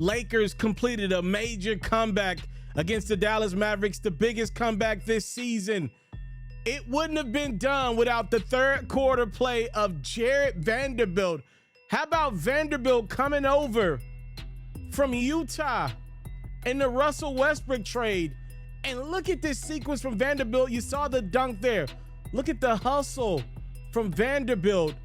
Lakers completed a major comeback against the Dallas Mavericks, the biggest comeback this season. It wouldn't have been done without the third quarter play of Jarred Vanderbilt. How about Vanderbilt coming over from Utah in the Russell Westbrook trade? And look at this sequence from Vanderbilt. You saw the dunk there. Look at the hustle from Vanderbilt.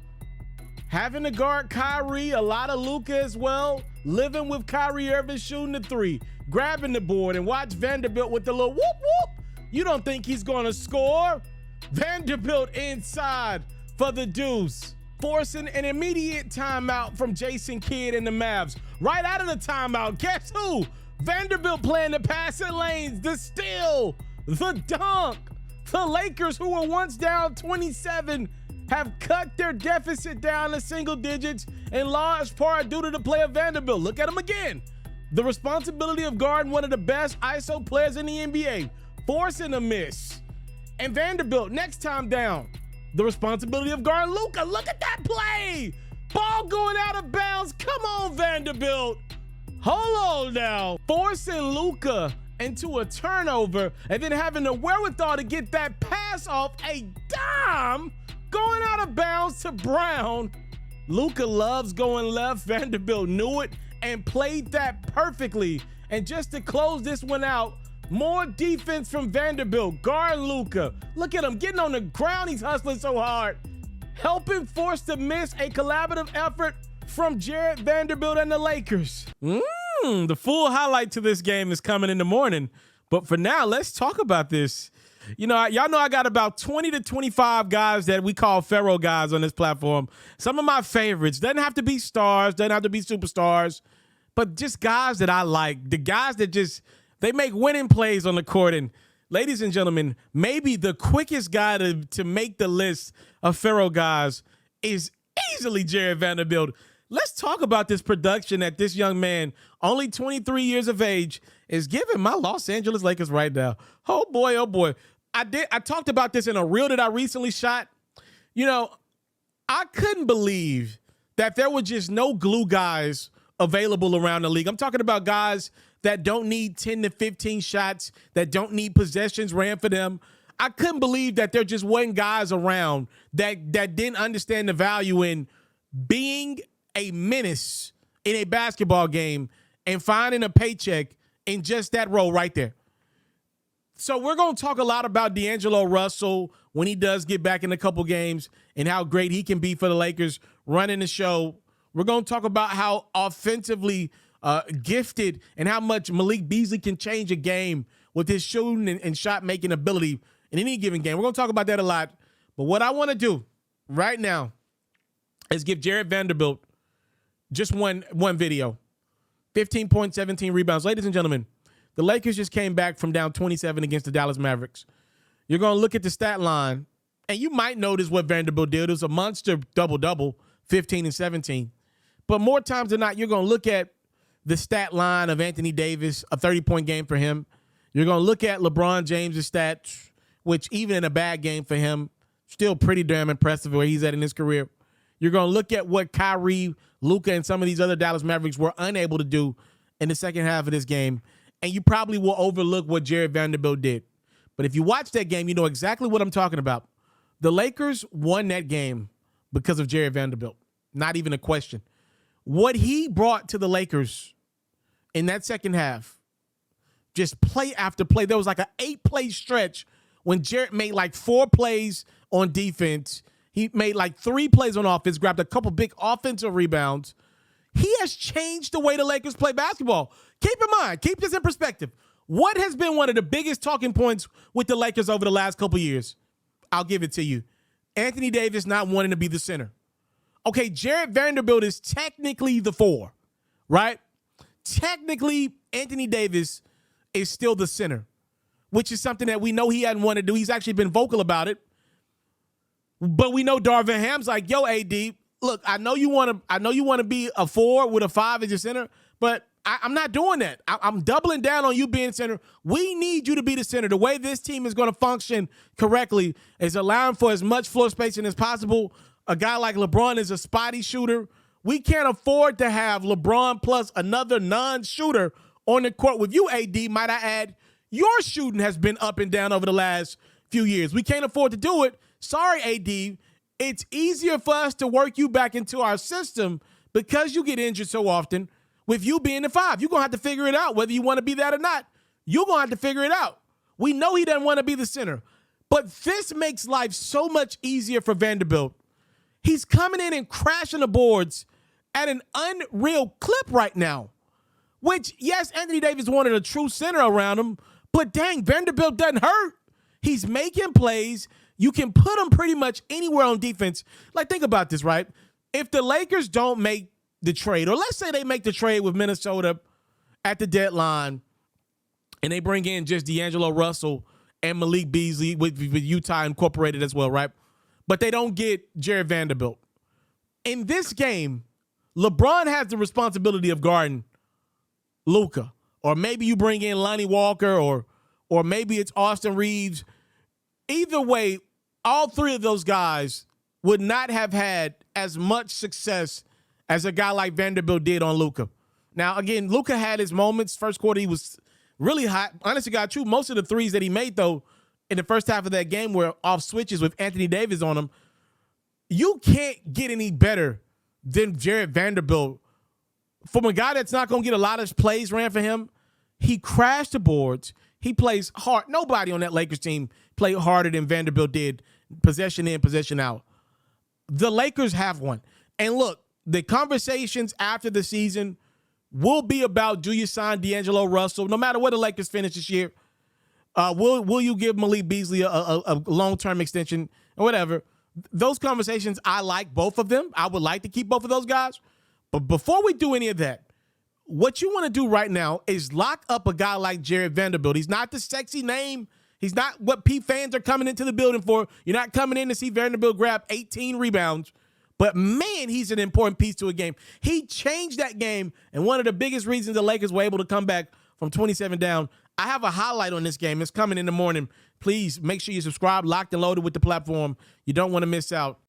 Having to guard Kyrie, a lot of Luka as well. Living with Kyrie Irving shooting the three, grabbing the board, and watch Vanderbilt with the little whoop whoop. You don't think he's going to score? Vanderbilt inside for the deuce, forcing an immediate timeout from Jason Kidd and the Mavs. Right out of the timeout, guess who? Vanderbilt playing the passing lanes, the steal, the dunk. The Lakers, who were once down 27, have cut their deficit down to single digits in large part due to the play of Vanderbilt. Look at him again. The responsibility of guarding one of the best ISO players in the NBA, forcing a miss. And Vanderbilt, next time down, the responsibility of guarding Luka. Look at that play. Ball going out of bounds. Come on, Vanderbilt. Hold on now. Forcing Luka into a turnover and then having the wherewithal to get that pass off a dime going out of bounds to Brown. Luka loves going left. Vanderbilt knew it and played that perfectly. And just to close this one out, more defense from Vanderbilt. Guard Luka. Look at him getting on the ground. He's hustling so hard. Helping force the miss. A collaborative effort from Jarred Vanderbilt and the Lakers. The full highlight to this game is coming in the morning. But for now, let's talk about this. You know, y'all know I got about 20 to 25 guys that we call FERRO guys on this platform. Some of my favorites. Doesn't have to be stars, doesn't have to be superstars, but just guys that I like. The guys that just, they make winning plays on the court. And ladies and gentlemen, maybe the quickest guy to make the list of FERRO guys is easily Jarred Vanderbilt. Let's talk about this production that this young man, only 23 years of age, is giving my Los Angeles Lakers right now. Oh boy, oh boy. I talked about this in a reel that I recently shot. You know, I couldn't believe that there were just no glue guys available around the league. I'm talking about guys that don't need 10 to 15 shots, that don't need possessions ran for them. I couldn't believe that there just wasn't guys around that didn't understand the value in being a menace in a basketball game and finding a paycheck in just that role right there. So we're going to talk a lot about D'Angelo Russell when he does get back in a couple games and how great he can be for the Lakers running the show. We're going to talk about how offensively gifted and how much Malik Beasley can change a game with his shooting and shot-making ability in any given game. We're going to talk about that a lot. But what I want to do right now is give Jarred Vanderbilt just one video. 15 points, 17 rebounds. Ladies and gentlemen, the Lakers just came back from down 27 against the Dallas Mavericks. You're going to look at the stat line, and you might notice what Vanderbilt did. It was a monster double-double, 15 and 17. But more times than not, you're going to look at the stat line of Anthony Davis, a 30-point game for him. You're going to look at LeBron James' stats, which even in a bad game for him, still pretty damn impressive where he's at in his career. You're going to look at what Kyrie, Luka, and some of these other Dallas Mavericks were unable to do in the second half of this game. And you probably will overlook what Jarred Vanderbilt did. But if you watch that game, you know exactly what I'm talking about. The Lakers won that game because of Jarred Vanderbilt. Not even a question. What he brought to the Lakers in that second half, just play after play. There was like an 8-play stretch when Jarred made like 4 plays on defense. He made like 3 plays on offense, grabbed a couple big offensive rebounds. He has changed the way the Lakers play basketball. Keep in mind, keep this in perspective. What has been one of the biggest talking points with the Lakers over the last couple years? I'll give it to you. Anthony Davis not wanting to be the center. Okay, Jarred Vanderbilt is technically the 4, right? Technically, Anthony Davis is still the center, which is something that we know he hadn't wanted to do. He's actually been vocal about it. But we know Darvin Ham's like, yo, AD, look, I know you want to be a 4 with a 5 as your center, but I'm not doing that. I'm doubling down on you being center. We need you to be the center. The way this team is going to function correctly is allowing for as much floor spacing as possible. A guy like LeBron is a spotty shooter. We can't afford to have LeBron plus another non-shooter on the court with you, AD. Might I add, your shooting has been up and down over the last few years. We can't afford to do it. Sorry, AD. It's easier for us to work you back into our system because you get injured so often with you being the 5. You're going to have to figure it out whether you want to be that or not. You're going to have to figure it out. We know he doesn't want to be the center. But this makes life so much easier for Vanderbilt. He's coming in and crashing the boards at an unreal clip right now, which, yes, Anthony Davis wanted a true center around him, but dang, Vanderbilt doesn't hurt. He's making plays. You can put him pretty much anywhere on defense. Like, think about this, right? If the Lakers don't make the trade, or let's say they make the trade with Minnesota at the deadline and they bring in just D'Angelo Russell and Malik Beasley with Utah incorporated as well, right? But they don't get Jared Vanderbilt. In this game, LeBron has the responsibility of guarding Luka. Or maybe you bring in Lonnie Walker or maybe it's Austin Reeves. Either way, all three of those guys would not have had as much success as a guy like Vanderbilt did on Luka. Now, again, Luka had his moments. First quarter, he was really hot. Honestly, got true. Most of the threes that he made, though, in the first half of that game were off switches with Anthony Davis on them. You can't get any better than Jared Vanderbilt. From a guy that's not going to get a lot of plays ran for him, he crashed the boards. He plays hard. Nobody on that Lakers team played harder than Vanderbilt did, possession in, possession out. The Lakers have one. And look, the conversations after the season will be about, do you sign D'Angelo Russell? No matter where the Lakers finish this year, will you give Malik Beasley a long-term extension or whatever? Those conversations, I like both of them. I would like to keep both of those guys. But before we do any of that, what you want to do right now is lock up a guy like Jared Vanderbilt. He's not the sexy name. He's not what P fans are coming into the building for. You're not coming in to see Vanderbilt grab 18 rebounds. But, man, he's an important piece to a game. He changed that game, and one of the biggest reasons the Lakers were able to come back from 27 down. I have a highlight on this game. It's coming in the morning. Please make sure you subscribe, locked and loaded with the platform. You don't want to miss out.